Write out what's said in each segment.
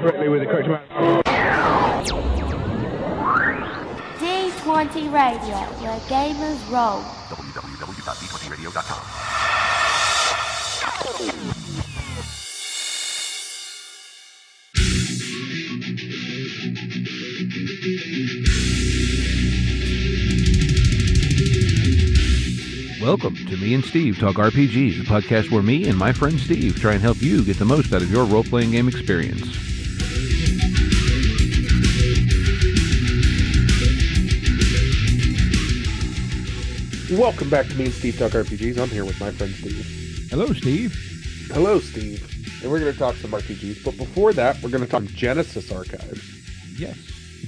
correctly with the correct amount. D20 Radio, where gamers roll. www.d20radio.com. Welcome to Me and Steve Talk RPG, the podcast where me and my friend Steve try and help you get the most out of your role-playing game experience. Welcome back to Me and Steve Talk RPGs. I'm here with my friend Steve. Hello, Steve. Hello, Steve. And we're going to talk some RPGs, but before that, we're going to talk Genesis Archives. Yes,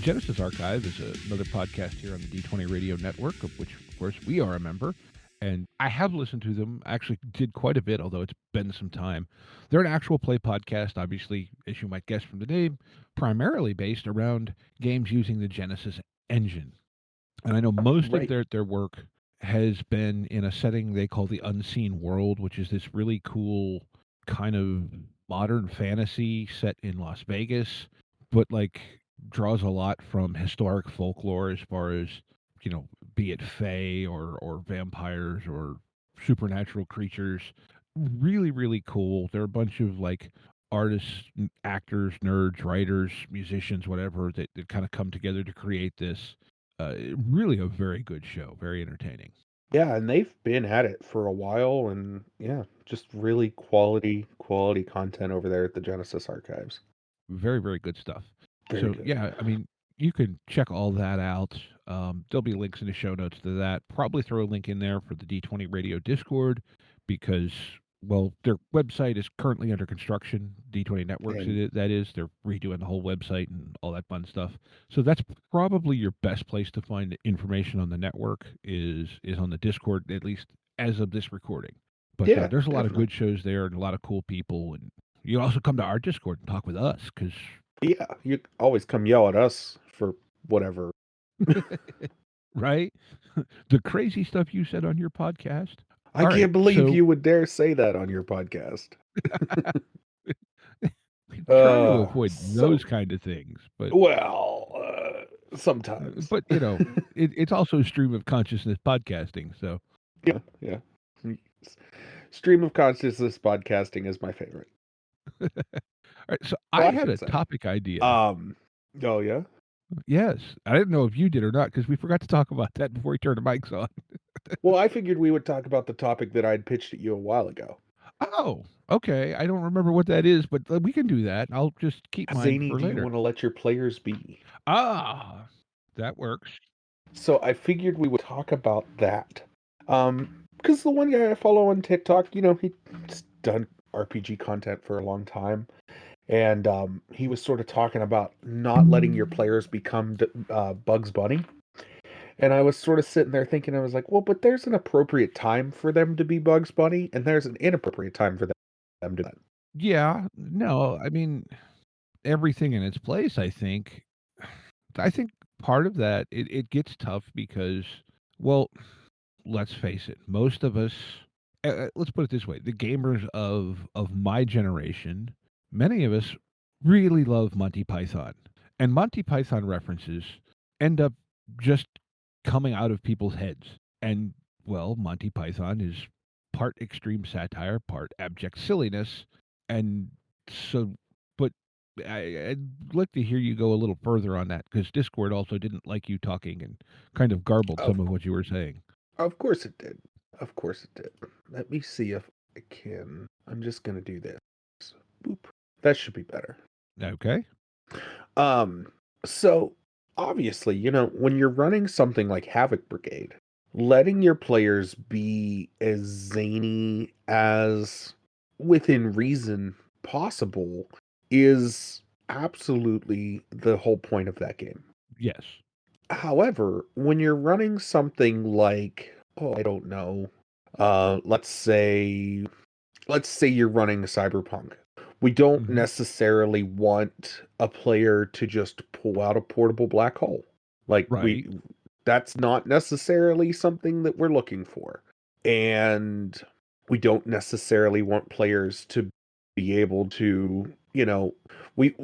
Genesis Archive is another podcast here on the D20 Radio Network, of which, of course, we are a member. And I have listened to them, actually did quite a bit, although it's been some time. They're an actual play podcast, obviously, as you might guess from the name, primarily based around games using the Genesis engine. And I know most of their work has been in a setting they call the Unseen World, which is this really cool kind of modern fantasy set in Las Vegas, but like draws a lot from historic folklore as far as, you know, be it fae or vampires or supernatural creatures. Really, really cool. They're a bunch of like artists, actors, nerds, writers, musicians, whatever, that kind of come together to create this. Really a very good show, very entertaining. Yeah, and they've been at it for a while, and yeah, just really quality content over there at the Genesis Archives. Very, very good stuff. Very good. Yeah, I mean, you can check all that out. There'll be links in the show notes to that. Probably throw a link in there for the D20 Radio Discord because, well, their website is currently under construction. D20 Networks, that is. They're redoing the whole website and all that fun stuff. So that's probably your best place to find information on the network is on the Discord, at least as of this recording. But Yeah, there's a lot of definitely. good shows there and a lot of cool people. And you can also come to our Discord and talk with us because Yeah, you always come yell at us for whatever. right? The crazy stuff you said on your podcast. I can't believe you would dare say that on your podcast. We try to avoid those kind of things, but sometimes. But you know, it's also stream of consciousness podcasting. So yeah. Stream of consciousness podcasting is my favorite. All right, so I had a topic idea. Oh yeah. Yes, I didn't know if you did or not because we forgot to talk about that before we turned the mics on. Well, I figured we would talk about the topic that I'd pitched at you a while ago. Oh, okay. I don't remember what that is, but we can do that. I'll just keep mine Zany, for do later. you want to let your players be? Ah, that works. So I figured we would talk about that. Because the one guy I follow on TikTok, you know, he's done RPG content for a long time. And he was sort of talking about not letting your players become Bugs Bunny. And I was sort of sitting there thinking, I was like, well, but there's an appropriate time for them to be Bugs Bunny, and there's an inappropriate time for them to do that. Yeah, no, I mean, everything in its place, I think. I think part of that, it gets tough because, well, let's face it, most of us, let's put it this way, the gamers of my generation, many of us really love Monty Python. And Monty Python references end up just coming out of people's heads. And, well, Monty Python is part extreme satire, part abject silliness. And so, but I'd like to hear you go a little further on that because Discord also didn't like you talking and kind of garbled some of what you were saying. Of course it did. Of course it did. Let me see if I can. I'm just going to do this. Boop. That should be better. Okay. So obviously, you know, when you're running something like Havoc Brigade, letting your players be as zany as within reason possible is absolutely the whole point of that game. Yes. However, when you're running something like, I don't know, let's say you're running Cyberpunk. We don't necessarily want a player to just pull out a portable black hole. Like that's not necessarily something that we're looking for. And we don't necessarily want players to be able to, we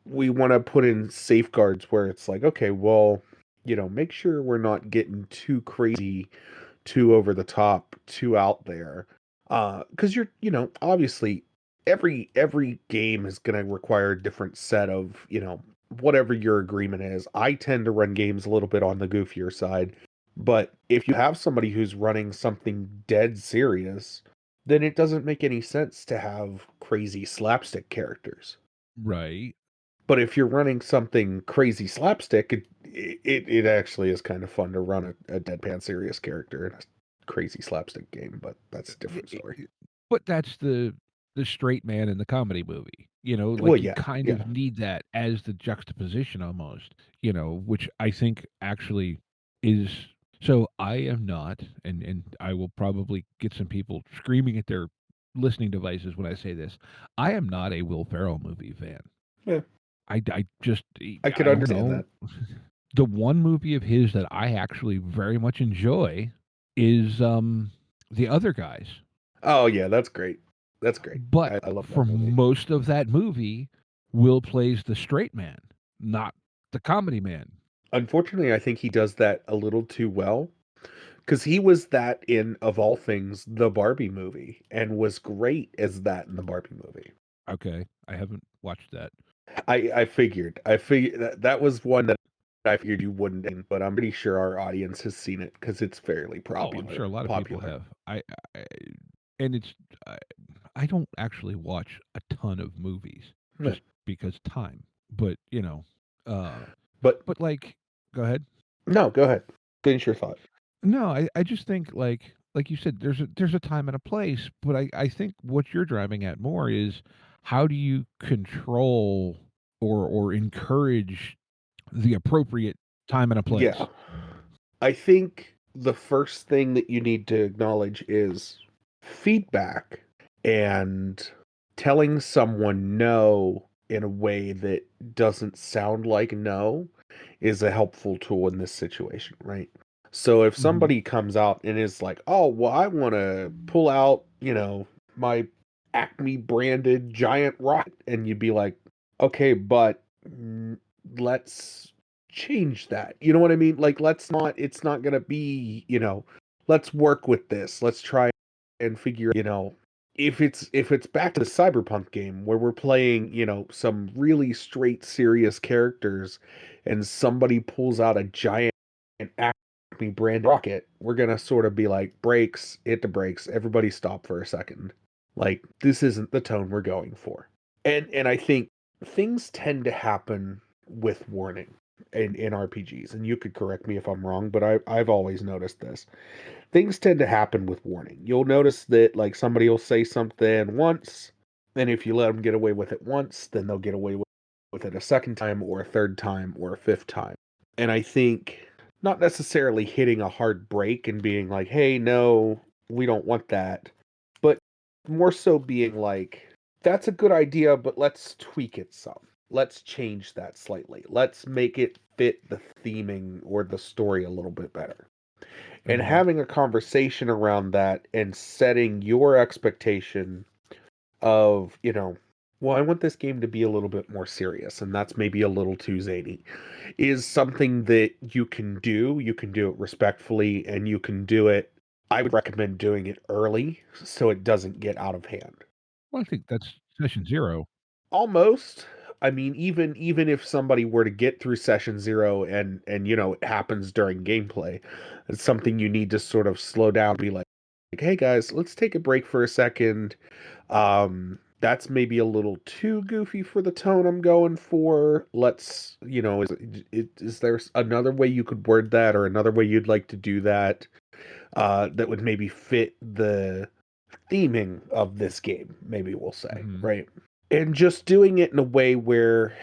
we want to put in safeguards where it's like, okay, well, make sure we're not getting too crazy, too over the top, too out there. Because obviously every game is going to require a different set of, whatever your agreement is. I tend to run games a little bit on the goofier side, but if you have somebody who's running something dead serious, then it doesn't make any sense to have crazy slapstick characters. Right. But if you're running something crazy slapstick, it actually is kind of fun to run a deadpan serious character in a crazy slapstick game, but that's a different story. But that's the straight man in the comedy movie, Well, like, you yeah, kind yeah. of need that as the juxtaposition almost, which I think actually is so I am not, and I will probably get some people screaming at their listening devices when I say this, I am not a Will Ferrell movie fan. Yeah, I just I could I don't understand know. that. The one movie of his that I actually very much enjoy is, The Other Guys. Oh yeah, that's great. That's great. But I love that for movie. most of that movie, Will plays the straight man, not the comedy man. Unfortunately, I think he does that a little too well because he was that in, of all things, the Barbie movie, and was great as that in the Barbie movie. Okay, I haven't watched that. I figured that was one that I figured you wouldn't, but I'm pretty sure our audience has seen it because it's fairly Oh, I'm sure a lot of people popular. have. I and it's I, I don't actually watch a ton of movies Yeah. just because time. But uh, But but like, go ahead. no, go ahead. Finish your thought. No, I just think like you said, there's a time and a place, but I think what you're driving at more is how do you control or encourage the appropriate time and a place? Yeah. I think the first thing that you need to acknowledge is feedback, and telling someone no in a way that doesn't sound like no is a helpful tool in this situation, right? So if Mhm. somebody comes out and is like, "Oh, well, I want to pull out, my Acme branded giant rocket," and you'd be like, "Okay, but let's change that." You know what I mean? Like, it's not going to be, let's work with this. Let's try and figure, if it's back to the cyberpunk game where we're playing, some really straight serious characters, and somebody pulls out a giant Acme brand rocket, we're gonna sort of be like, brakes, hit the brakes, everybody stop for a second. Like, this isn't the tone we're going for. And I think things tend to happen with warning in RPGs, and you could correct me if I'm wrong, but I've always noticed this. Things tend to happen with warning. You'll notice that, like, somebody will say something once, and if you let them get away with it once, then they'll get away with it a second time or a third time or a fifth time. And I think not necessarily hitting a hard break and being like, "Hey, no, we don't want that," but more so being like, "That's a good idea, but let's tweak it some. Let's change that slightly. Let's make it fit the theming or the story a little bit better." And Mhm. having a conversation around that and setting your expectation of, well, I want this game to be a little bit more serious, and that's maybe a little too zany, is something that you can do. You can do it respectfully, and you can do it. I would recommend doing it early so it doesn't get out of hand. Well, I think that's session 0. Almost. I mean, even if somebody were to get through session 0 and it happens during gameplay, it's something you need to sort of slow down, be like, "Hey guys, let's take a break for a second. That's maybe a little too goofy for the tone I'm going for. Let's, is there another way you could word that, or another way you'd like to do that, that would maybe fit the theming of this game, maybe we'll say, Mhm. right?" And just doing it in a way where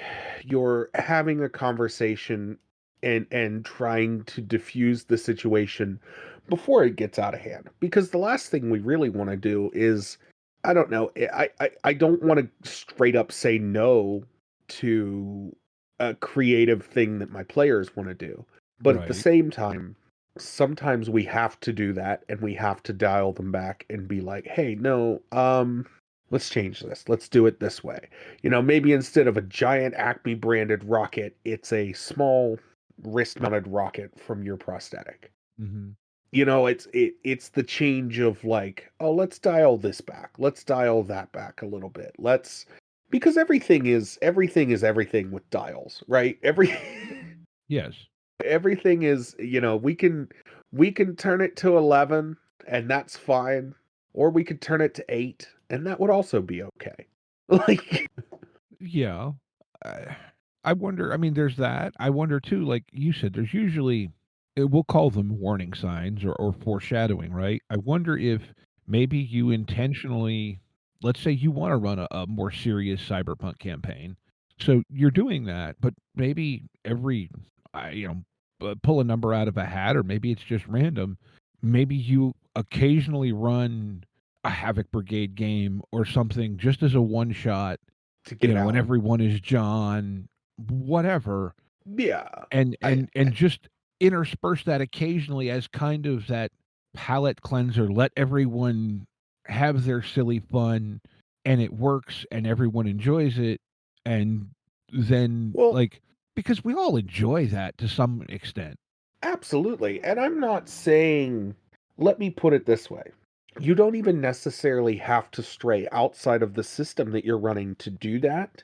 you're having a conversation and trying to diffuse the situation before it gets out of hand. Because the last thing we really want to do is, I don't know, I don't want to straight up say no to a creative thing that my players want to do. But at the Right. same time, sometimes we have to do that, and we have to dial them back and be like, "Hey, no, Let's change this. Let's do it this way. Maybe instead of a giant Acme branded rocket, it's a small wrist mounted rocket from your prosthetic. Hmm. It's the change of like, oh, let's dial this back. Let's dial that back a little bit. Because everything is everything with dials, right? Yes. Everything is, we can turn it to 11 and that's fine, or we could turn it to 8 and that would also be okay. Like, Yeah. I, I wonder. I mean, there's that. I wonder too. Like you said, there's usually we'll call them warning signs or foreshadowing, right? I wonder if maybe you intentionally, let's say you want to run a more serious cyberpunk campaign, so you're doing that, but maybe every, you know, pull a number out of a hat, or maybe it's just random. Maybe you occasionally run a Havoc Brigade game or something just as a one shot, to get it when out. everyone is John, whatever, Yeah. and I, and and just intersperse that occasionally as kind of that palate cleanser. Let everyone have their silly fun, and it works, and everyone enjoys it, and then well, like because we all enjoy that to some extent. absolutely. And I'm not saying, let me put it this way. You don't even necessarily have to stray outside of the system that you're running to do that.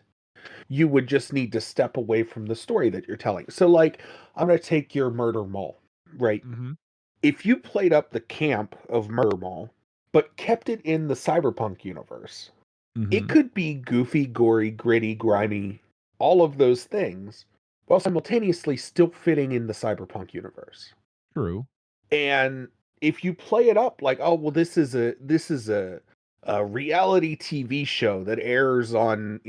You would just need to step away from the story that you're telling. So, like, I'm going to take your Murder Mall, right? Mm-hmm. If you played up the camp of Murder Mall, but kept it in the cyberpunk universe, it Mm-hmm. could be goofy, gory, gritty, grimy, all of those things, while simultaneously still fitting in the cyberpunk universe. True. And if you play it up like, oh well, this is a reality TV show that airs on,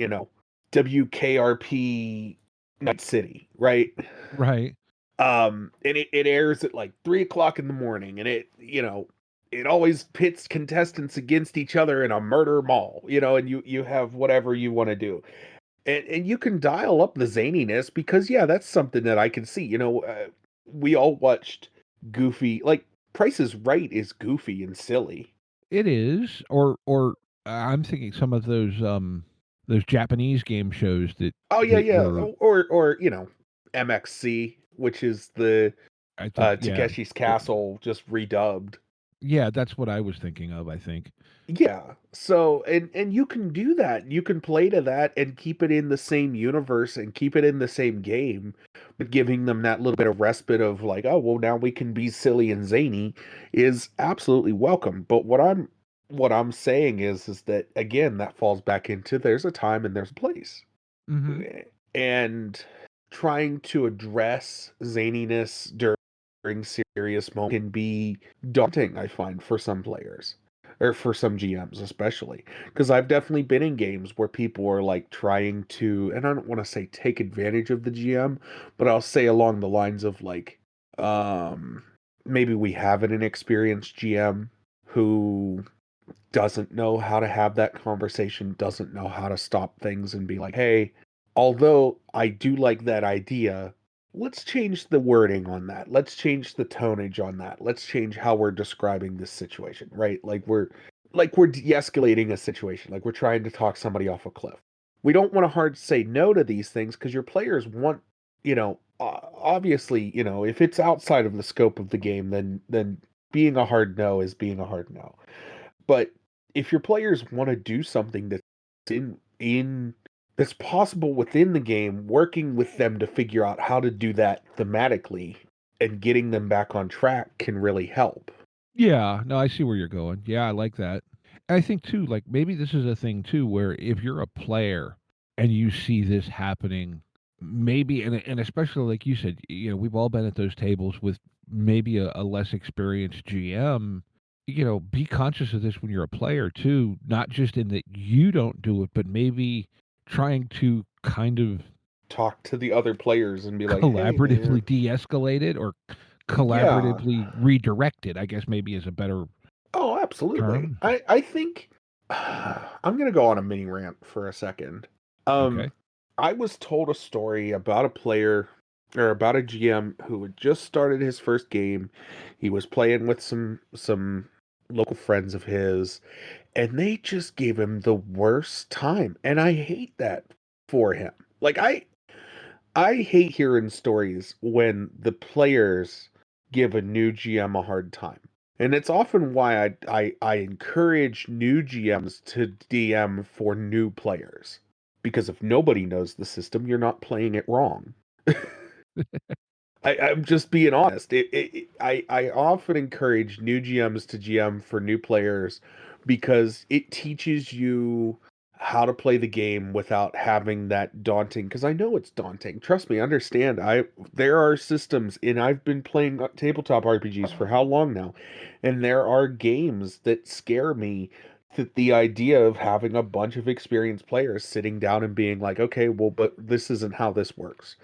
WKRP Night City, right? Right. And it airs at like 3 o'clock in the morning, and it always pits contestants against each other in a murder mall, and you have whatever you want to do. And you can dial up the zaniness because, yeah, that's something that I can see. We all watched Goofy, like Price is Right is goofy and silly. It is, or I'm thinking some of those Japanese game shows that Oh yeah, that yeah, were, or MXC, which is the I think, yeah. Takeshi's Castle just redubbed. Yeah, that's what I was thinking of, I think. Yeah. So, and you can do that. You can play to that and keep it in the same universe and keep it in the same game, but giving them that little bit of respite of like, oh, well, now we can be silly and zany is absolutely welcome. But what I'm saying is that again, that falls back into there's a time and there's a place. Mhm. And trying to address zaniness during serious moments can be daunting, I find, for some players or for some GMs especially, because I've definitely been in games where people are like trying to, and I don't want to say take advantage of the GM, but I'll say along the lines of like, um maybe we have an inexperienced GM who doesn't know how to have that conversation, doesn't know how to stop things and be like, hey, although I do like that idea, let's change the wording on that. Let's change the tonnage on that. Let's change how we're describing this situation, right? Like we're de-escalating a situation, like we're trying to talk somebody off a cliff. We don't want to hard say no to these things because your players want, obviously, if it's outside of the scope of the game, then being a hard no is being a hard no. But if your players want to do something that's in that's possible within the game, working with them to figure out how to do that thematically and getting them back on track can really help. Yeah, no, I see where you're going. Yeah, I like that. I think too, like maybe this is a thing too, where if you're a player and you see this happening, maybe, and especially like you said, we've all been at those tables with maybe a less experienced GM. Be conscious of this when you're a player too, not just in that you don't do it, but maybe trying to kind of Talk to the other players and be like, "Hey, collaboratively man, de-escalate it, or yeah, collaboratively redirect it, I guess maybe is a better oh, absolutely." term. I think I'm gonna go on a mini rant for a second. Okay. I was told a story about a player or about a GM who had just started his first game. He was playing with some local friends of his, and they just gave him the worst time, and I hate that for him. Like I hate hearing stories when the players give a new GM a hard time. And it's often why I encourage new GMs to DM for new players. Because if nobody knows the system, you're not playing it wrong. I'm just being honest. I often encourage new GMs to GM for new players because it teaches you how to play the game without having that daunting. Because I know it's daunting. Trust me, understand. There are systems, and I've been playing tabletop RPGs for how long now, and there are games that scare me. That the idea of having a bunch of experienced players sitting down and being like, okay, well, but this isn't how this works,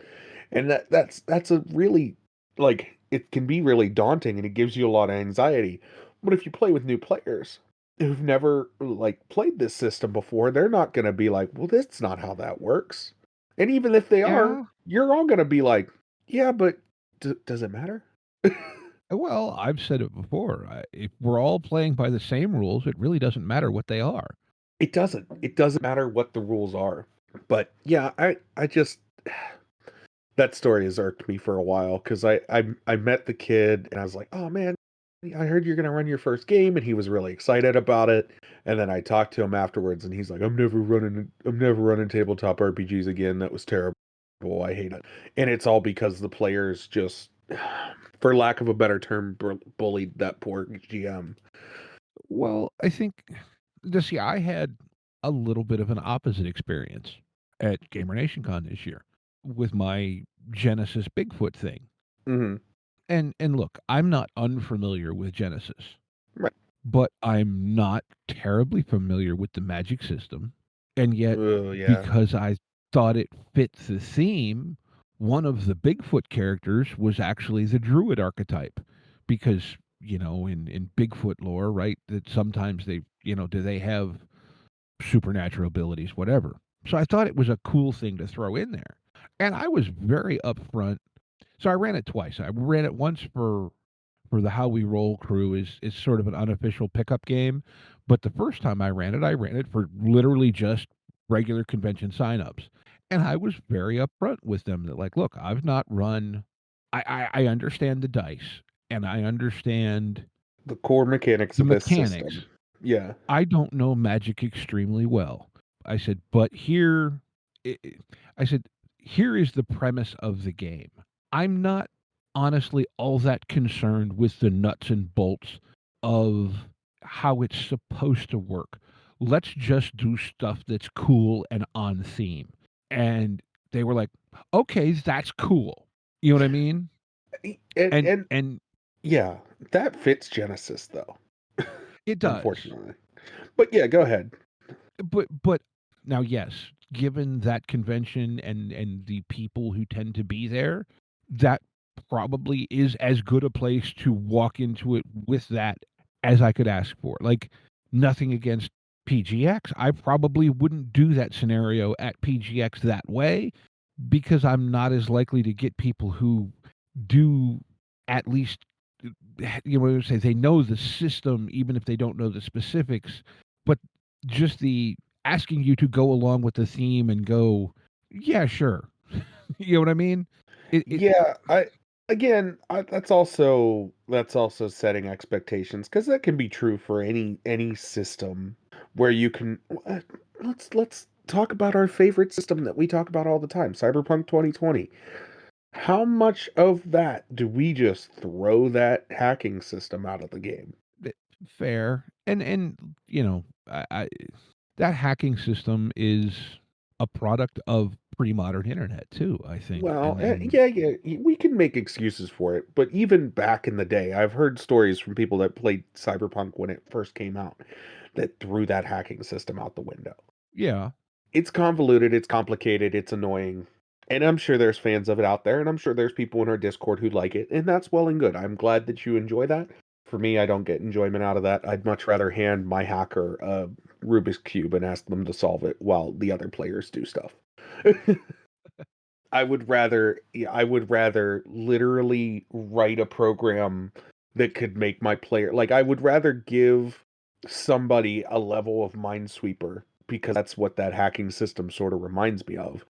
and that's a really, like, it can be really daunting and it gives you a lot of anxiety. But if you play with new players who've never like played this system before, they're not going to be like, well, that's not how that works. And even if they are, Yeah. you're all going to be like, yeah, but does it matter? Well, I've said it before. If we're all playing by the same rules, it really doesn't matter what they are. It doesn't matter what the rules are. But yeah, I just that story has irked me for a while because I met the kid and I was like, oh man, I heard you're gonna run your first game, and he was really excited about it. And then I talked to him afterwards, and he's like, I'm never running tabletop RPGs again. That was terrible. I hate it. And it's all because the players just, for lack of a better term, bullied that poor GM. Well, I think, see, I had a little bit of an opposite experience at Gamer Nation Con this year with my Genesis Bigfoot thing. Hmm. And look, I'm not unfamiliar with Genesis, Right. but I'm not terribly familiar with the magic system. And yet, Oh yeah. because I thought it fit the theme, one of the Bigfoot characters was actually the druid archetype. Because, in Bigfoot lore, right, that sometimes do they have supernatural abilities, whatever. So I thought it was a cool thing to throw in there. And I was very upfront. So I ran it twice. I ran it once for the How We Roll crew is sort of an unofficial pickup game. But the first time I ran it for literally just regular convention signups. And I was very upfront with them that, like, look, I've not run I understand the dice and I understand The core mechanics the of this mechanics. system. Yeah. I don't know Magic extremely well. I said, but I I said, here is the premise of the game. I'm not honestly all that concerned with the nuts and bolts of how it's supposed to work. Let's just do stuff that's cool and on theme. And they were like, okay, that's cool. You know what I mean? And And and yeah, that fits Genesis though, it does. unfortunately. But yeah, go ahead. But now, yes, given that convention and the people who tend to be there, that probably is as good a place to walk into it with that as I could ask for. Like, nothing against PGX. I probably wouldn't do that scenario at PGX that way because I'm not as likely to get people who do at least, what I would say, they know the system even if they don't know the specifics, but just the asking you to go along with the theme and go, yeah, sure. You know what I mean? It Yeah, I again, that's also setting expectations because that can be true for any system where you can. Let's talk about our favorite system that we talk about all the time, Cyberpunk 2020. How much of that do we just throw that hacking system out of the game? it fair. And I that hacking system is a product of pre-modern internet too, I think. Well, And yeah, yeah, we can make excuses for it, but even back in the day, I've heard stories from people that played Cyberpunk when it first came out that threw that hacking system out the window. yeah. It's convoluted, it's complicated, it's annoying, and I'm sure there's fans of it out there, and I'm sure there's people in our Discord who like it, and that's well and good. I'm glad that you enjoy that. For me, I don't get enjoyment out of that. I'd much rather hand my hacker a Rubik's Cube and ask them to solve it while the other players do stuff. I would rather literally write a program that could make my player, like, I would rather give somebody a level of Minesweeper, because that's what that hacking system sort of reminds me of.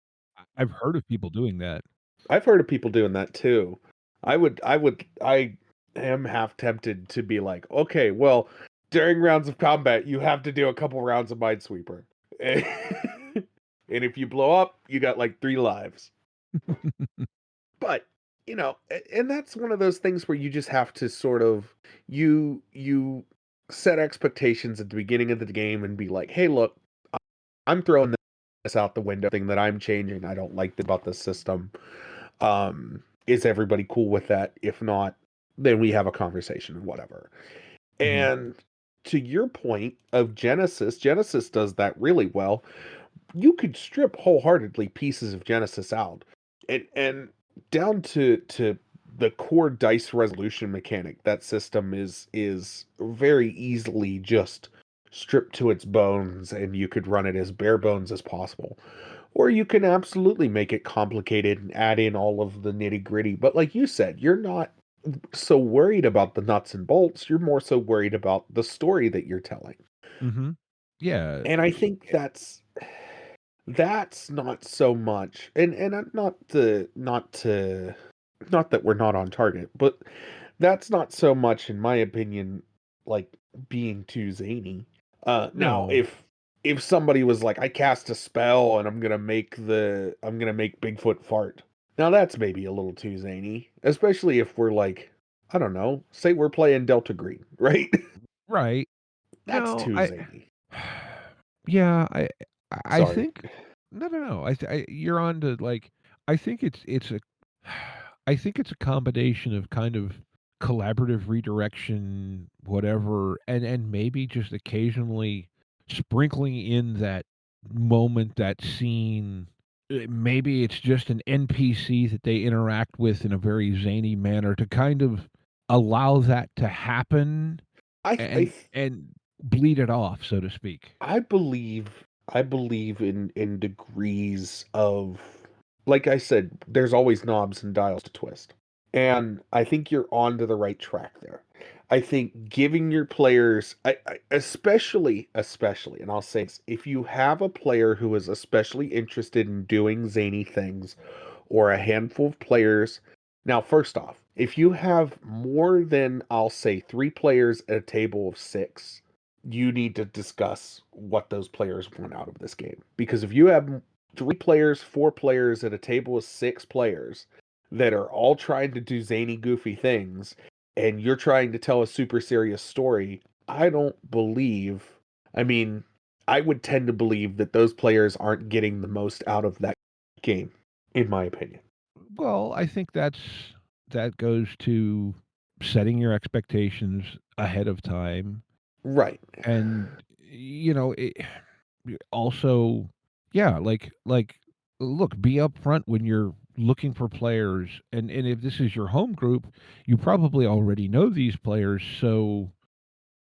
I've heard of people doing that. I've heard of people doing that too. I am half tempted to be like, okay, well, during rounds of combat, you have to do a couple rounds of Minesweeper. And if you blow up, you got like 3 lives. But, and that's one of those things where you just have to sort of you set expectations at the beginning of the game and be like, "Hey, look, I'm throwing this out the window, thing that I'm changing. I don't like about this system. Is everybody cool with that? If not, then we have a conversation and whatever." Mhm. And to your point of Genesis does that really well. You could strip wholeheartedly pieces of Genesis out, and down to the core dice resolution mechanic. That system is very easily just stripped to its bones, and you could run it as bare bones as possible. Or you can absolutely make it complicated and add in all of the nitty gritty. But like you said, you're not so worried about the nuts and bolts. You're more so worried about the story that you're telling. Mhm. Yeah. And I think that's not so much, and not that we're not on target, but that's not so much, in my opinion, like, being too zany. Now, No. if somebody was like, "I cast a spell and I'm gonna make Bigfoot fart." Now that's maybe a little too zany, especially if we're like, I don't know, say we're playing Delta Green, right? Right. That's No, too zany. yeah, I Sorry. think no. You're on to, like, I think it's a I think it's a combination of kind of collaborative redirection, whatever, and maybe just occasionally sprinkling in that moment, that scene. Maybe it's just an NPC that they interact with in a very zany manner to kind of allow that to happen I and I bleed it off, so to speak. I believe in degrees of, like I said, there's always knobs and dials to twist. And I think you're onto the right track there. I think giving your players, especially, and I'll say this, if you have a player who is especially interested in doing zany things, or a handful of players. Now, first off, if you have more than, I'll say, 3 players at a table of 6, you need to discuss what those players want out of this game. Because if you have 3 players, 4 players at a table of 6 players that are all trying to do zany, goofy things, and you're trying to tell a super serious story, I don't believe, I mean, I would tend to believe that those players aren't getting the most out of that game, in my opinion. Well, I think that goes to setting your expectations ahead of time, Right. and, it also, yeah, look, be upfront when you're looking for players, and if this is your home group, you probably already know these players, so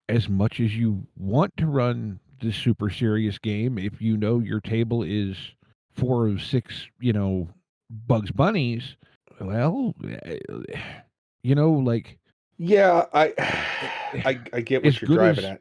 as much as you want to run this super serious game, if you know your table is 4 of 6, Bugs Bunnies, well, like, Yeah, eh, I get as what you're good driving as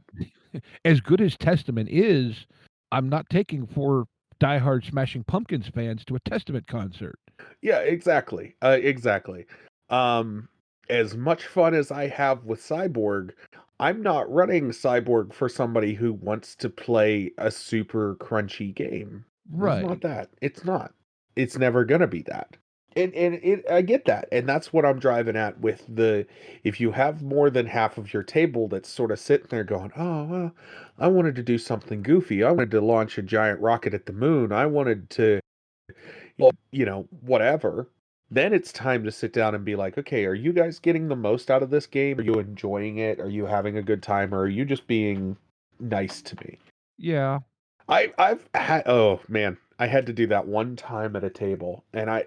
at. as good as Testament is, I'm not taking 4 diehard Smashing Pumpkins fans to a Testament concert. Yeah, exactly. Exactly. Um, as much fun as I have with Cyborg, I'm not running Cyborg for somebody who wants to play a super crunchy game. It's not Right. that. It's not. It's never gonna be that. And I get that. And that's what I'm driving at with the, if you have more than half of your table that's sort of sitting there going, "Oh, well, I wanted to do something goofy. I wanted to launch a giant rocket at the moon. I wanted to, whatever." Then it's time to sit down and be like, "Okay, are you guys getting the most out of this game? Are you enjoying it? Are you having a good time? Or are you just being nice to me?" Yeah. I've had, oh man, I had to do that one time at a table, and I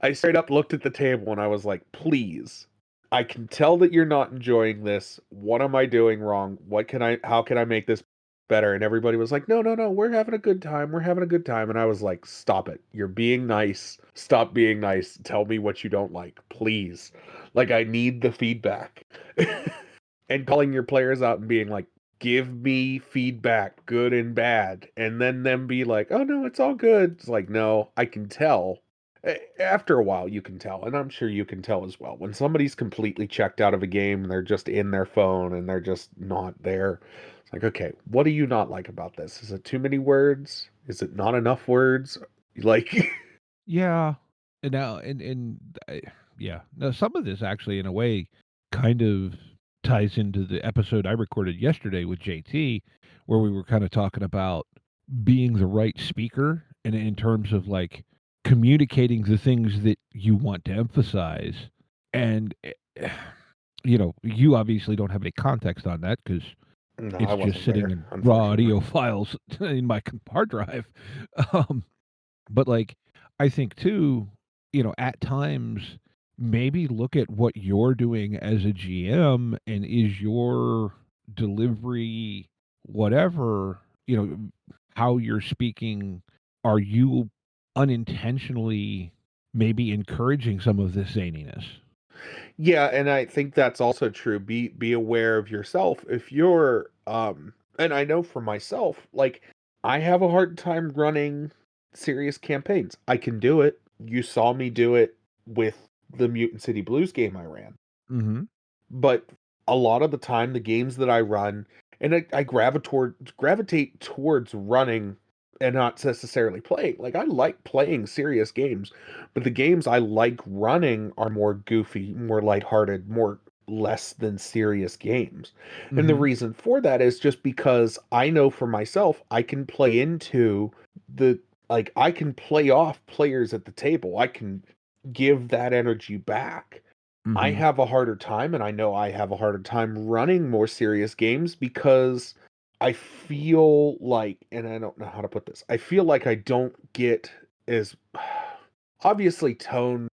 I straight up looked at the table and I was like, "Please, I can tell that you're not enjoying this. What am I doing wrong? How can I make this better?" And everybody was like, "No, no, no, we're having a good time. We're having a good time." And I was like, "Stop it. You're being nice. Stop being nice. Tell me what you don't like, please. Like, I need the feedback." and calling your players out and being like, give me feedback, good and bad, and then them be like, oh no, it's all good. It's like, no, I can tell. After a while, you can tell, and I'm sure you can tell as well. When somebody's completely checked out of a game and they're just in their phone and they're just not there, it's like, okay, what do you not like about this? Is it too many words? Is it not enough words? Like, Yeah. And now, yeah. Now, some of this actually, in a way, kind of ties into the episode I recorded yesterday with JT, where we were kind of talking about being the right speaker and in terms of like communicating the things that you want to emphasize. And, you obviously don't have any context on that because no, I it's just wasn't sitting there, in raw unfortunately. audio files in my hard drive. Um, but, like, I think too, at times, maybe look at what you're doing as a GM, and is your delivery whatever, how you're speaking, are you unintentionally maybe encouraging some of this zaniness? Yeah, and I think that's also true. Be aware of yourself. If you're and I know for myself, like I have a hard time running serious campaigns. I can do it. You saw me do it with the Mutant City Blues game I ran. Mhm. But a lot of the time the games that I run and I gravitate towards running and not necessarily playing. Like I like playing serious games, but the games I like running are more goofy, more lighthearted, more less than serious games. And the Mhm. reason for that is just because I know for myself I can play into the I can play off players at the table. I can give that energy back. I Mhm. have a harder time, and I know I have a harder time running more serious games because I feel like, and I don't know how to put this, I feel like I don't get as obviously tone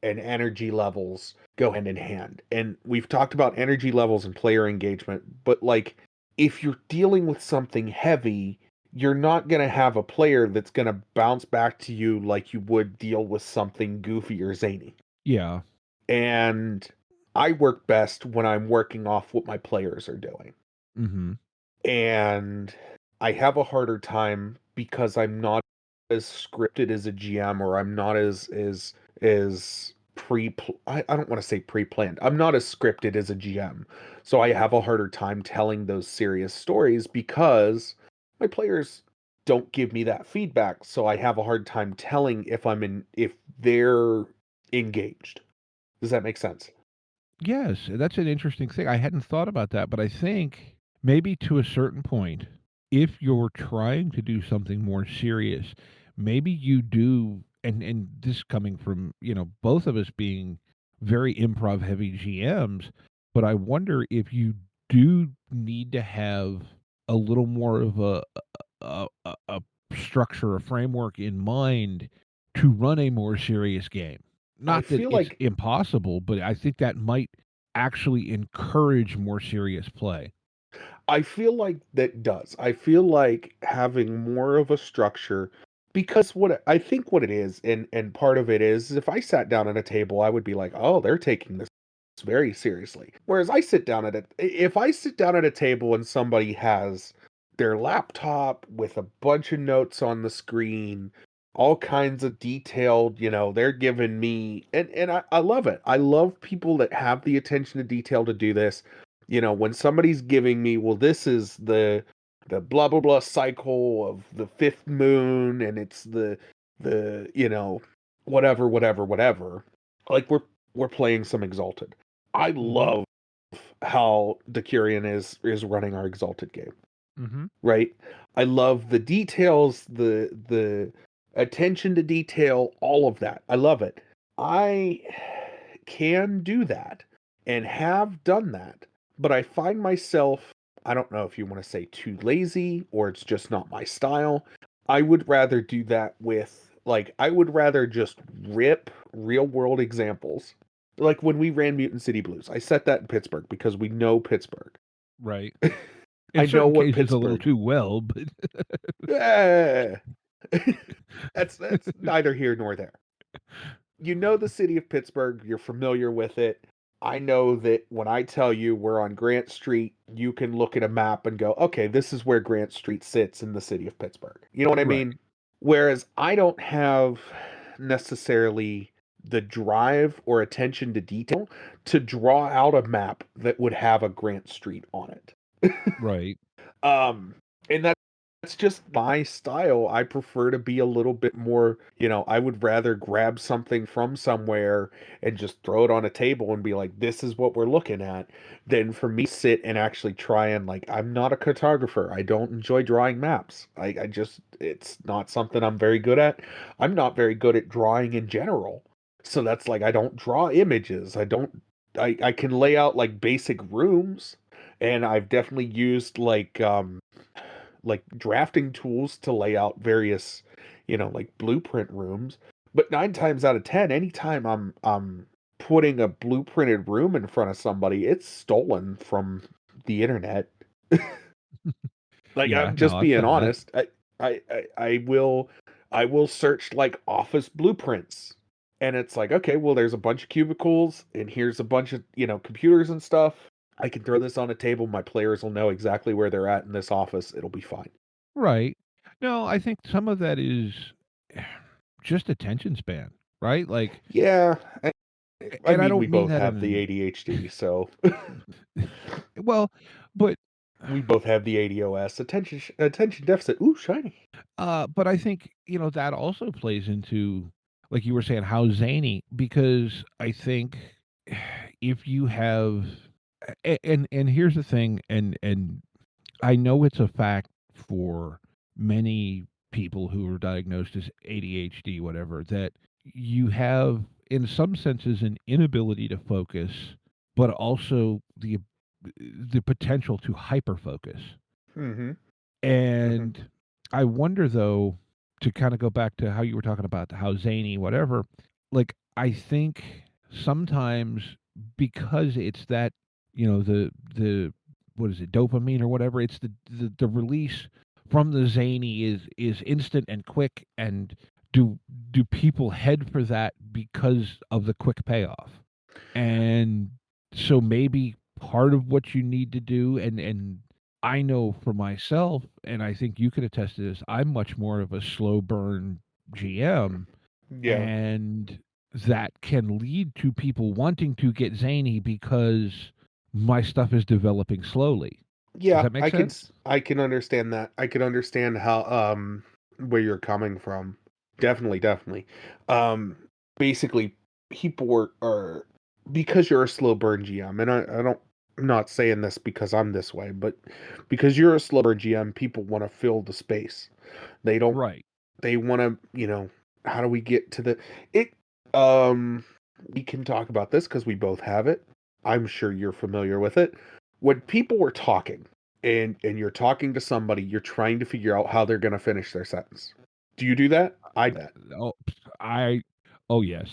and energy levels go hand in hand. And we've talked about energy levels and player engagement, but like if you're dealing with something heavy, you're not going to have a player that's going to bounce back to you like you would deal with something goofy or zany. Yeah. And I work best when I'm working off what my players are doing. Mhm. And I have a harder time because I'm not as scripted as a GM, or I'm not as I don't want to say pre-planned. I'm not as scripted as a GM. So I have a harder time telling those serious stories because my players don't give me that feedback. So I have a hard time telling if they're engaged. Does that make sense? Yes, that's an interesting thing. I hadn't thought about that, but I think maybe to a certain point, if you're trying to do something more serious, maybe you do, and this coming from, both of us being very improv heavy GMs, but I wonder if you do need to have a little more of a structure, a framework in mind to run a more serious game. I Not that feel it's like impossible, but I think that might actually encourage more serious play. I feel like that does. I feel like having more of a structure because I think what it is, and part of it is if I sat down at a table, I would be like, "Oh, they're taking this very seriously." Whereas if I sit down at a table and somebody has their laptop with a bunch of notes on the screen, all kinds of detailed, they're giving me and I love it. I love people that have the attention to detail to do this. When somebody's giving me, well, this is the blah blah blah cycle of the fifth moon, and it's the whatever whatever whatever. Like we're playing some Exalted. I Mhm. love how Decurion is running our Exalted game, Mhm. right? I love the details, the attention to detail, all of that. I love it. I can do that and have done that, but I find myself, I don't know if you want to say too lazy or it's just not my style. I would rather do that I would rather just rip real world examples. Like when we ran Mutant City Blues, I set that in Pittsburgh because we know Pittsburgh. Right. In I know certain what cases, a little Pittsburgh. too well, but Eh. That's neither here nor there. You know the city of Pittsburgh, you're familiar with it. I know that when I tell you we're on Grant Street, you can look at a map and go, okay, this is where Grant Street sits in the city of Pittsburgh. You know what I Right. mean? Whereas I don't have necessarily the drive or attention to detail to draw out a map that would have a Grant Street on it. Right. And that's just my style. I prefer to be a little bit more, I would rather grab something from somewhere and just throw it on a table and be like, this is what we're looking at, than for me to sit and actually try and, like, I'm not a cartographer. I don't enjoy drawing maps. I just, it's not something I'm very good at. I'm not very good at drawing in general. So that's like, I don't draw images. I can lay out like basic rooms, and I've definitely used like drafting tools to lay out various, like blueprint rooms. But 9 times out of 10, anytime I'm putting a blueprinted room in front of somebody, it's stolen from the internet. Like, Yeah. I'm No, just I've being done that. honest. I will search like office blueprints. And it's like, okay, well, there's a bunch of cubicles, and here's a bunch of, computers and stuff. I can throw this on a table. My players will know exactly where they're at in this office. It'll be fine. Right. No, I think some of that is just attention span, right? Like, Yeah, I and I mean, we don't mean both that have the in ADHD, so well, but we both have the ADOS, attention deficit. Ooh, shiny. but I think, that also plays into, like you were saying, how zany, because I think if you have and here's the thing, and I know it's a fact for many people who are diagnosed as ADHD, whatever, that you have, in some senses, an inability to focus, but also the potential to hyper focus. Mm-hmm. Mm-hmm. And I wonder, though, to kind of go back to how you were talking about how zany, whatever, like, I think sometimes because it's that, the what is it, dopamine or whatever, it's the release from the zany is instant and quick, and do do people head for that because of the quick payoff? And so maybe part of what you need to do, and I know for myself, and I think you could attest to this, I'm much more of a slow burn GM, Yeah. and that can lead to people wanting to get zany because my stuff is developing slowly. Does Yeah, that make sense? I can understand that. I can understand how where you're coming from. Definitely, definitely. Um Basically, people are because you're a slow burn GM, and I don't, I'm not saying this because I'm this way, but because you're a slow burn GM, people want to fill the space. They don't Right. they want to, how do we get to the it um we can talk about this because we both have it. I'm sure you're familiar with it. When people were talking, and you're talking to somebody, you're trying to figure out how they're going to finish their sentence. Do you do that? I do that. Oh, I oh, yes.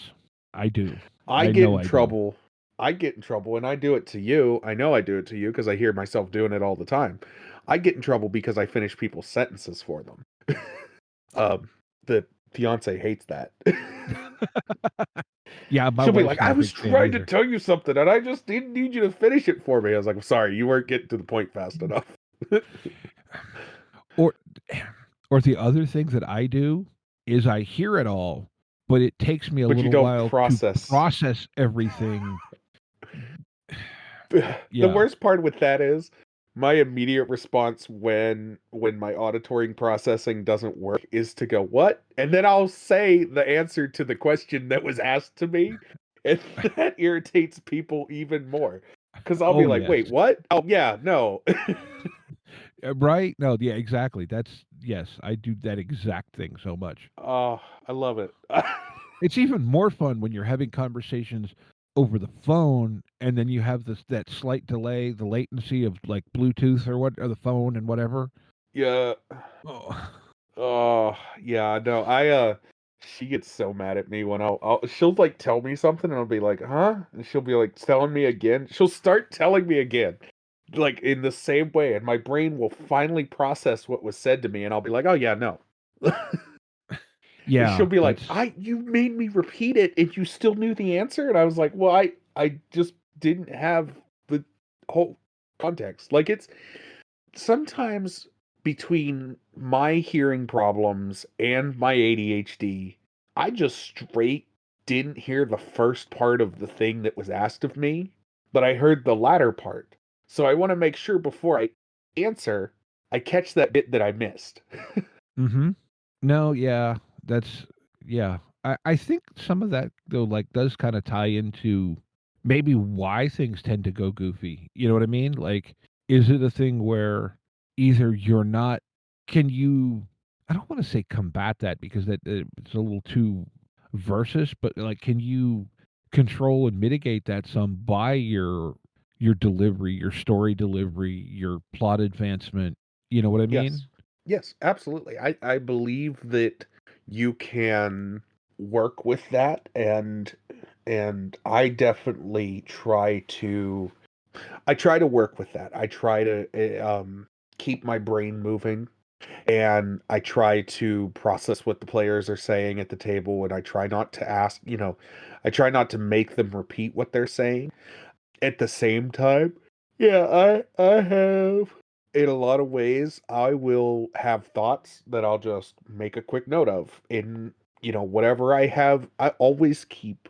I do. I I get know in I do. trouble. I get in trouble, and I do it to you. I know I do it to you because I hear myself doing it all the time. I get in trouble because I finish people's sentences for them. um, the fiance hates that. Yeah, my She'll be wife's like, not "I a was big fan trying to either. tell you something, and I just didn't need you to finish it for me." I was like, "I'm sorry, you weren't getting to the point fast enough." Or or the other thing that I do is I hear it all, but it takes me a But you little don't while to process. process everything. The Yeah. worst part with that is my immediate response when my auditory processing doesn't work is to go, "What?" And then I'll say the answer to the question that was asked to me, and that irritates people even more because 'cause I'll be Oh, like, yes. "Wait, what? Oh, yeah, no." Right? No, yeah, exactly. That's yes, I do that exact thing so much. Oh, I love it. It's even more fun when you're having conversations over the phone, and then you have that slight delay, the latency of, like, Bluetooth or the phone and whatever. Yeah. Oh. Oh, yeah, no, she gets so mad at me when she'll, like, tell me something, and I'll be like, "Huh?" And she'll be, like, telling me again. She'll start telling me again, like, in the same way, and my brain will finally process what was said to me, and I'll be like, "Oh, yeah, no." And she'll Yeah, be like, that's "You made me repeat it, and you still knew the answer?" And I was like, "Well, I just didn't have the whole context. Like, it's sometimes between my hearing problems and my ADHD, I just straight didn't hear the first part of the thing that was asked of me, but I heard the latter part. So I want to make sure before I answer, I catch that bit that I missed. Mm-hmm. No, yeah, that's yeah. I think some of that though, like, does kind of tie into maybe why things tend to go goofy. You know what I mean? Like, is it a thing where either you're not, can you? I don't want to say combat that because it's a little too versus, but like, can you control and mitigate that some by your delivery, your story delivery, your plot advancement? You know what I mean? Yes. Yes, absolutely. I believe that you can work with that, and I definitely try to work with that. I try to keep my brain moving, and I try to process what the players are saying at the table, and I try not to I try not to make them repeat what they're saying. At the same time, yeah, I have in a lot of ways, I will have thoughts that I'll just make a quick note of in, whatever I have. I always keep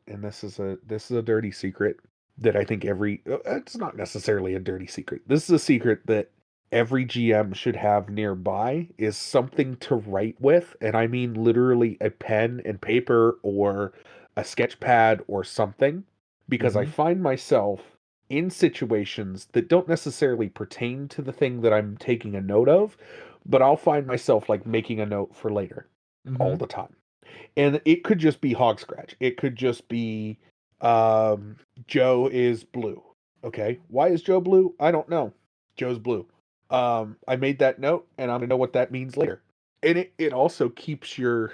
and this is a dirty secret that I think it's not necessarily a dirty secret. This is a secret that every GM should have nearby is something to write with, and I mean literally a pen and paper or a sketch pad or something, because I Mm-hmm. find myself in situations that don't necessarily pertain to the thing that I'm taking a note of, but I'll find myself like making a note for later all Mm-hmm. the time. And it could just be hog scratch. It could just be Joe is blue. Okay. Why is Joe blue? I don't know. Joe's blue. I made that note and I'm gonna know what that means later. And it also keeps your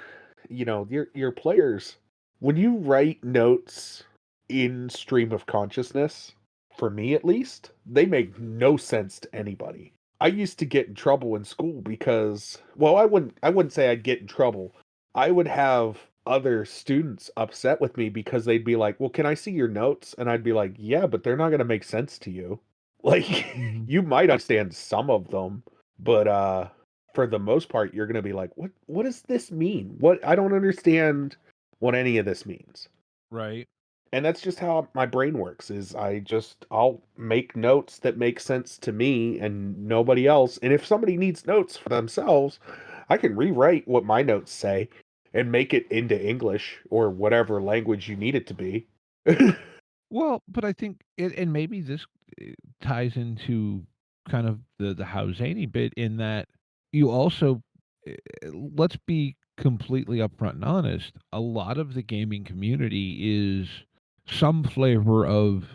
players, when you write notes in stream of consciousness, for me at least, they make no sense to anybody. I used to get in trouble in school because, well, I wouldn't say I'd get in trouble. I would have other students upset with me because they'd be like, "Well, can I see your notes?" And I'd be like, "Yeah, but they're not going to make sense to you. Like, Mm-hmm. you might understand some of them, but for the most part, you're going to be like, what does this mean? What I don't understand what any of this means." Right. And that's just how my brain works, is I'll make notes that make sense to me and nobody else. And if somebody needs notes for themselves, I can rewrite what my notes say and make it into English or whatever language you need it to be. Well, but I think and maybe this ties into kind of the how zany bit in that you also let's be completely upfront and honest. A lot of the gaming community is some flavor of,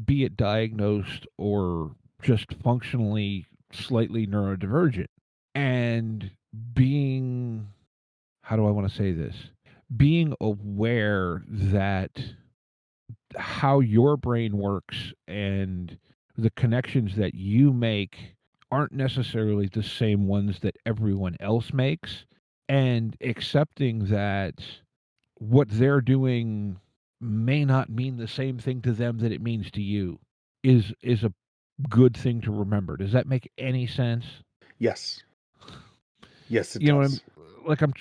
be it diagnosed or just functionally slightly neurodivergent, and being, how do I want to say this? Being aware that how your brain works and the connections that you make aren't necessarily the same ones that everyone else makes, and accepting that what they're doing may not mean the same thing to them that it means to you is a good thing to remember. Does that make any sense? Yes. Yes, it You know what I'm does. like, I'm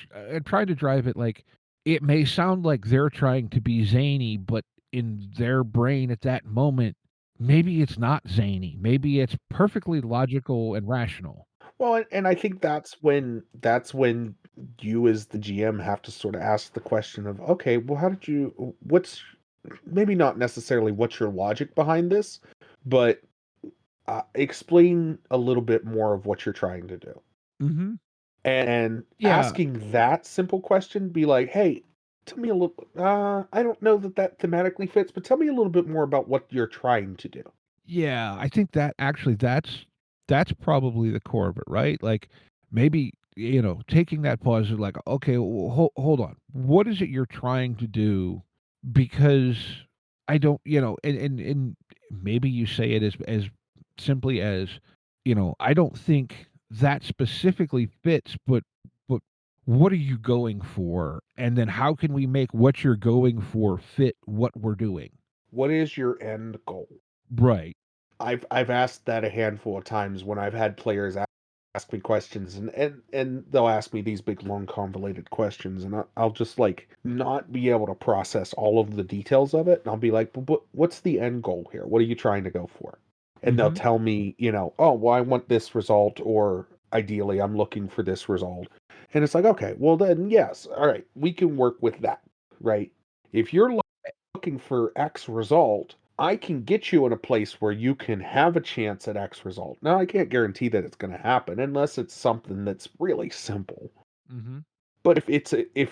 trying to drive it, like, it may sound like they're trying to be zany, but in their brain at that moment, maybe it's not zany. Maybe it's perfectly logical and rational. Well, and I think that's when you as the GM have to sort of ask the question of, okay, well, what's maybe not necessarily what's your logic behind this, but explain a little bit more of what you're trying to do. Mhm. And Yeah. asking that simple question, be like, hey, tell me a little, I don't know that thematically fits, but tell me a little bit more about what you're trying to do. Yeah, I think that actually that's probably the core of it, right? Like, maybe, taking that pause is like, okay, hold on. What is it you're trying to do? Because I don't, and maybe you say it as simply as, I don't think that specifically fits, but what are you going for? And then how can we make what you're going for fit what we're doing? What is your end goal? Right. I've asked that a handful of times when I've had players ask me questions, and they'll ask me these big long convoluted questions, and I'll just like not be able to process all of the details of it, and I'll be like, but what's the end goal here? What are you trying to go for? And they'll Mm-hmm. tell me, oh, well, I want this result, or ideally I'm looking for this result. And it's like, okay, well then yes, all right, we can work with that, right? If you're looking for X result, I can get you in a place where you can have a chance at X result. Now, I can't guarantee that it's going to happen unless it's something that's really simple. Mm-hmm. But if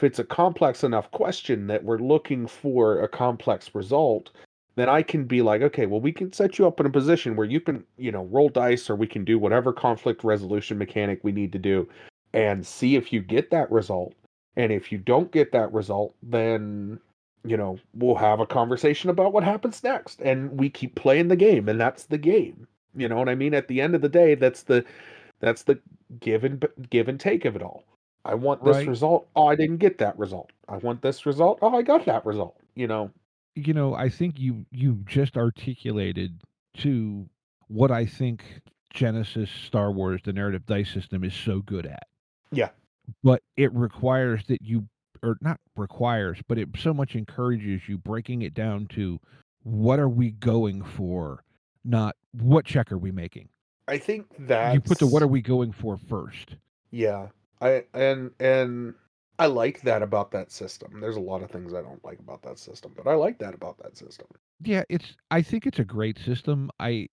it's a complex enough question that we're looking for a complex result, then I can be like, okay, well, we can set you up in a position where you can, roll dice, or we can do whatever conflict resolution mechanic we need to do and see if you get that result. And if you don't get that result, then, we'll have a conversation about what happens next. And we keep playing the game, and that's the game. You know what I mean? At the end of the day, that's the give and take of it all. I want this Right. result. Oh, I didn't get that result. I want this result. Oh, I got that result. I think you just articulated to what I think Genesis Star Wars, the narrative dice system, is so good at. Yeah. But it requires that you, or not requires, but it so much encourages you breaking it down to what are we going for, not what check are we making. I think You put the what that's are we going for first. yeah. And I like that about that system. There's a lot of things I don't like about that system, but I like that about that system. Yeah, I think it's a great system. I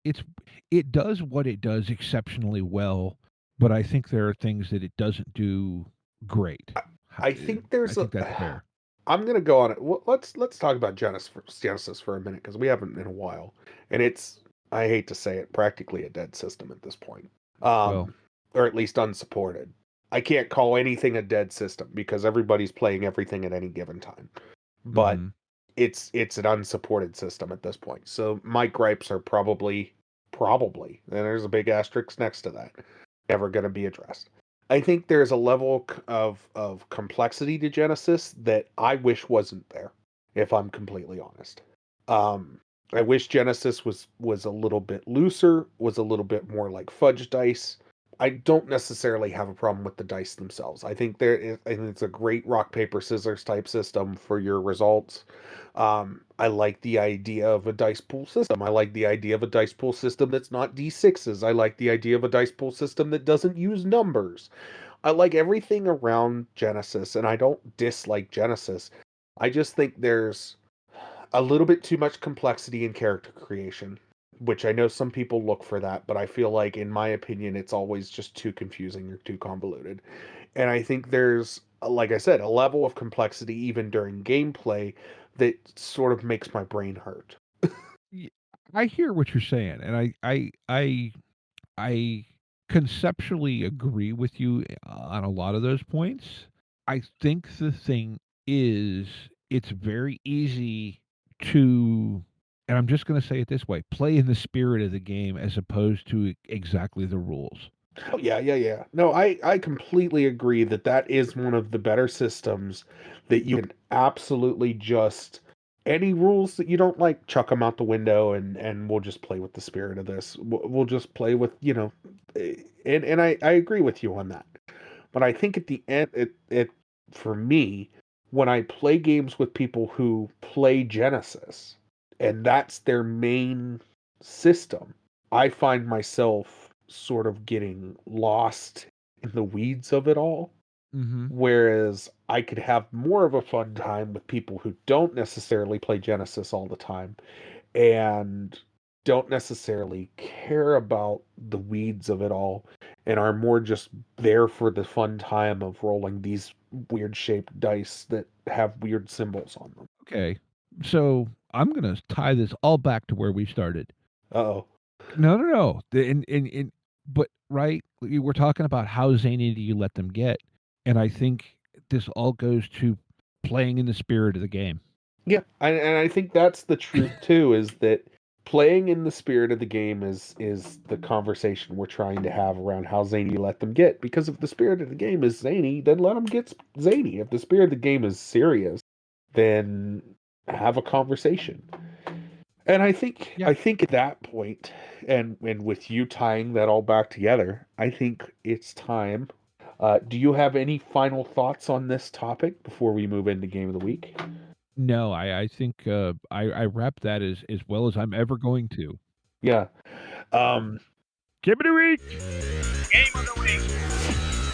it's it does what it does exceptionally well, but I think there are things that it doesn't do great. I think I there's a think that's fair. I'm gonna go on it. Well, let's talk about Genesis for a minute because we haven't in a while, and it's I hate to say it, practically a dead system at this point, Well, or at least unsupported. I can't call anything a dead system because everybody's playing everything at any given time, but mhm. it's an unsupported system at this point. So my gripes are probably, and there's a big asterisk next to that, never going to be addressed. I think there's a level of complexity to Genesis that I wish wasn't there, if I'm completely honest. Um, I wish Genesis was a little bit looser, was a little bit more like fudge dice. I don't necessarily have a problem with the dice themselves. I think it's a great rock paper scissors type system for your results. I like the idea of a dice pool system. I like the idea of a dice pool system that's not D6s. I like the idea of a dice pool system that doesn't use numbers. I like everything around Genesis, and I don't dislike Genesis. I just think there's a little bit too much complexity in character creation, which I know some people look for that, but I feel like, in my opinion, it's always just too confusing or too convoluted. And I think there's, like I said, a level of complexity even during gameplay that sort of makes my brain hurt. Y I hear what you're saying, and I conceptually agree with you on a lot of those points. I think the thing is it's very easy to, and I'm just gonna say it this way, play in the spirit of the game as opposed to exactly the rules. Oh, yeah, yeah, yeah. No, I completely agree that that is one of the better systems that you can absolutely just any rules that you don't like, chuck them out the window, and we'll just play with the spirit of this. We'll just play with, and I agree with you on that. But I think at the end, it for me, when I play games with people who play Genesis, and that's their main system, I find myself sort of getting lost in the weeds of it all. Mhm. Whereas I could have more of a fun time with people who don't necessarily play Genesis all the time and don't necessarily care about the weeds of it all and are more just there for the fun time of rolling these weird shaped dice that have weird symbols on them. Okay. So, I'm gonna tie this all back to where we started. Uh-oh. No, no, no. The in but right, you were talking about how zany do you let them get, and I think this all goes to playing in the spirit of the game. Yeah, and I think that's the truth too, is that playing in the spirit of the game is the conversation we're trying to have around how zany you let them get. Because if the spirit of the game is zany, then let them get zany. If the spirit of the game is serious, then have a conversation. And Yeah. I think at that point, and with you tying that all back together, I think it's time. Do you have any final thoughts on this topic before we move into game of the week? No, I think I wrapped that as well as I'm ever going to. Yeah. Um, Give it a week. Game of the week.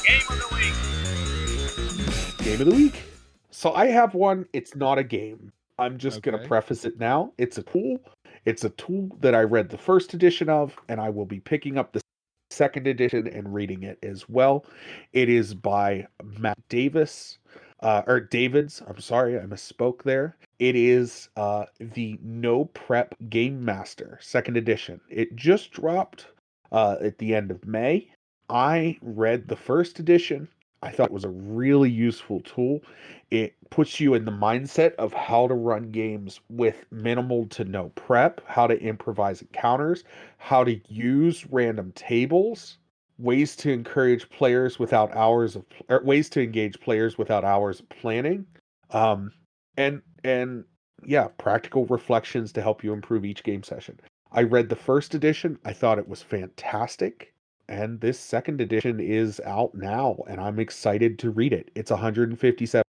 Game of the week. game of the week. So I have one. It's not a game. I'm just going to Okay. preface it now. It's a tool. It's a tool that I read the first edition of, and I will be picking up the second edition and reading it as well. It is by Matt Davis, or Davids. I'm sorry, I misspoke there. It is the No Prep Game Master, second edition. It just dropped at the end of May. I read the first edition. I thought it was a really useful tool. It puts you in the mindset of how to run games with minimal to no prep, how to improvise encounters, how to use random tables, ways to encourage players without hours of or ways to engage players without hours of planning. Um and yeah, practical reflections to help you improve each game session. I read the first edition. I thought it was fantastic. And this second edition is out now, and I'm excited to read it. It's 157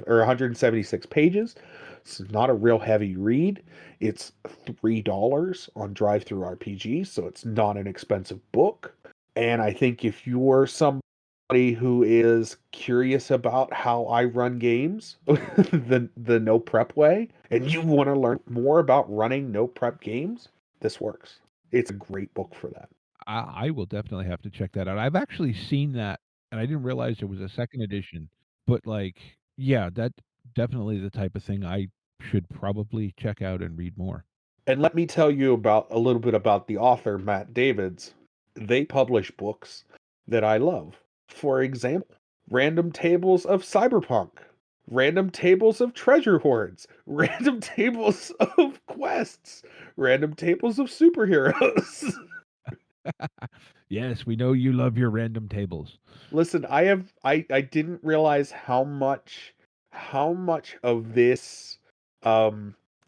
or 176 pages. It's not a real heavy read. It's $3 on Drive Through RPG, so it's not an expensive book. And I think if you're somebody who is curious about how I run games the no prep way, and you want to learn more about running no prep games, this works. It's a great book for that. I will definitely have to check that out. I've actually seen that, and I didn't realize there was a second edition. But like, yeah, that definitely the type of thing I should probably check out and read more. And let me tell you about a little bit about the author, Matt Davids. They publish books that I love. For example, Random Tables of Cyberpunk, Random Tables of Treasure Hoards, Random Tables of Quests, Random Tables of Superheroes. Yes, we know you love your random tables. Listen, I didn't realize how much of this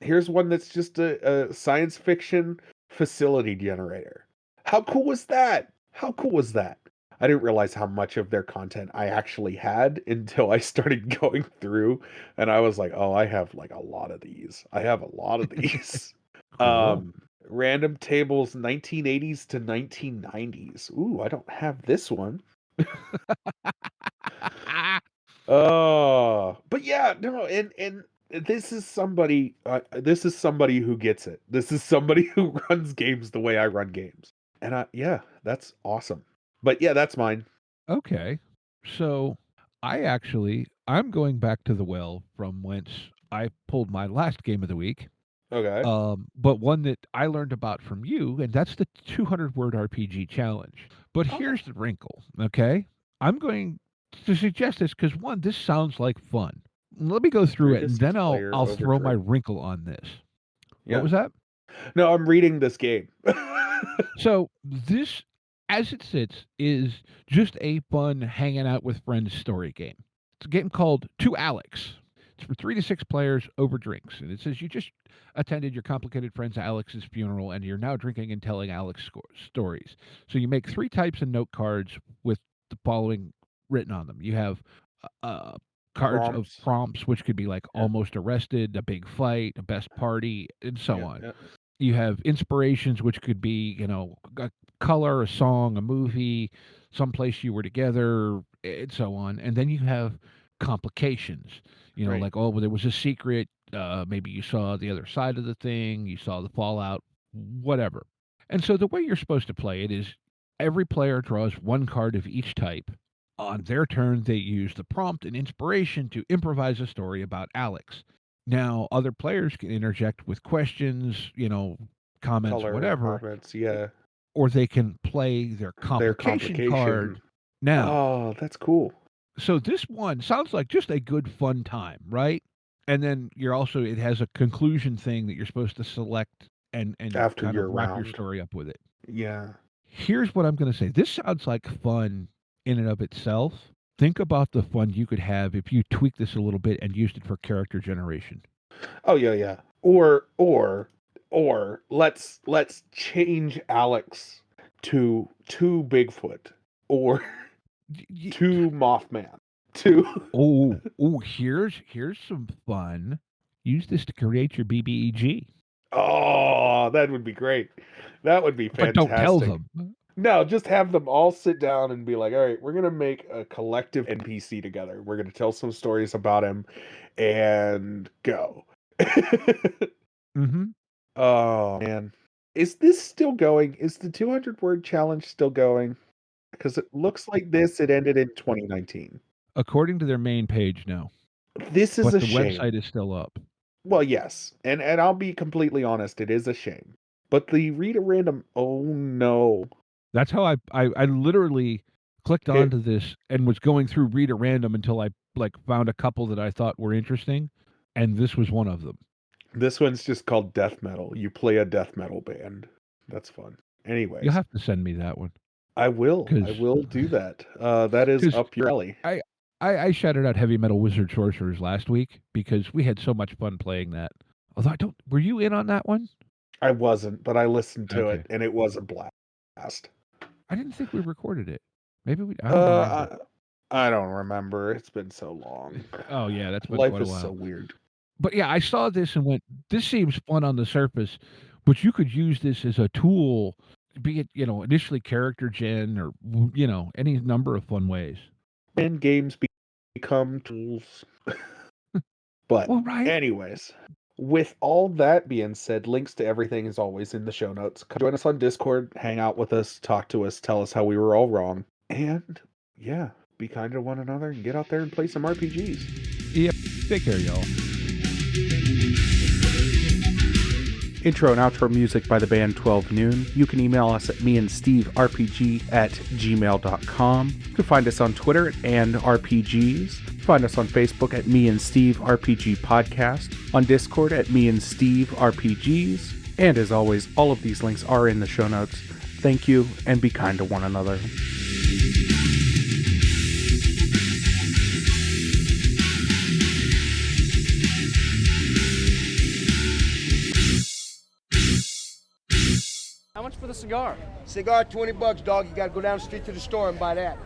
here's one that's just a science fiction facility generator. How cool was that? How cool was that? I didn't realize how much of their content I actually had until I started going through, and I was like, "Oh, I have like a lot of these. I have a lot of these." Cool. Random tables 1980s to 1990s. Ooh, I don't have this one. Oh, but yeah, no, and this is somebody who gets it. This is somebody who runs games the way I run games. And yeah, that's awesome. But yeah, that's mine. Okay. So I'm going back to the well from whence I pulled my last game of the week. Okay. But one that I learned about from you, and that's the 200 word RPG challenge. But Oh, here's the wrinkle, okay? I'm going to suggest this because one, this sounds like fun. Let me go through it, and greatest then I'll player I'll over throw my drink. wrinkle on this. What Yeah. was that? No, I'm reading this game. So this, as it sits, is just a fun hanging out with friends story game. It's a game called To Alex. It's for 3 to 6 players over drinks, and it says you just attended your complicated friend Alex's funeral, and you're now drinking and telling Alex stories. So you make 3 types of note cards with the following written on them. You have cards of Prompts. prompts, which could be like Yeah. almost arrested, a big fight, a best party, and so Yeah. on. Yeah. You have inspirations, which could be, a color, a song, a movie, someplace you were together, and so on. And then you have complications, Right. like, oh, well, there was a secret. Maybe you saw the other side of the thing, you saw the fallout, whatever. And so the way you're supposed to play it is every player draws 1 card of each type. On their turn, they use the prompt and inspiration to improvise a story about Alex. Now, other players can interject with questions, comments, Color whatever, comments. Yeah. or they can play their Their complication complication. card now. Oh, that's cool. So this one sounds like just a good fun time, right? And then it has a conclusion thing that you're supposed to select and After kind of your wrap your round. story up with it. Yeah. Here's what I'm going to say. This sounds like fun in and of itself. Think about the fun you could have if you tweak this a little bit and used it for character generation. Oh yeah, yeah. Or let's change Alex to Bigfoot or to Mothman. To Here's some fun. Use this to create your BBEG. Oh, that would be great. That would be But don't tell fantastic. them. No, just have them all sit down and be like, all right, we're going to make a collective NPC together. We're going to tell some stories about him and go. Mm-hmm. Oh, man. Is this still going? Is the 200 word challenge still going? Because it looks like it ended in 2019. According to their main page, no. This is But a the shame. website is still up. Well, yes. And I'll be completely honest, it is a shame. But the read a random, oh no. That's how I literally clicked It, onto this and was going through read at random until I found a couple that I thought were interesting, and this was one of them. This one's just called death metal. You play a death metal band. That's fun. You'll Anyways, have to send me that one I will. I will do that. That is up your alley. I shouted out Heavy Metal Wizard Sorcerers last week because we had so much fun playing that. Although I don't, were you in on that one? I wasn't, but I listened to Okay. it and it was a blast. I didn't think we recorded it. Maybe we. I don't remember. I don't remember. It's been so long. Oh yeah, that's been Life quite a is while. so weird. But yeah, I saw this and went, this seems fun on the surface, but you could use this as a tool, be it, initially character gen or, any number of fun ways. And games become tools. But Well, right. anyways, with all that being said, links to everything is always in the show notes. Come join us on Discord, hang out with us, talk to us, tell us how we were all wrong. And yeah, be kind to one another and get out there and play some RPGs. Yep. Take care, y'all. Intro and outro music by the band 12 Noon. You can email us at meandsteverpg@gmail.com. You can find us on Twitter and RPGs. Find us on Facebook at Me and Steve RPG Podcast, on Discord at Me and Steve RPGs. And as always, all of these links are in the show notes. Thank you, and be kind to one another. How much for the cigar? Cigar, $20, dog. You gotta go down the street to the store and buy that.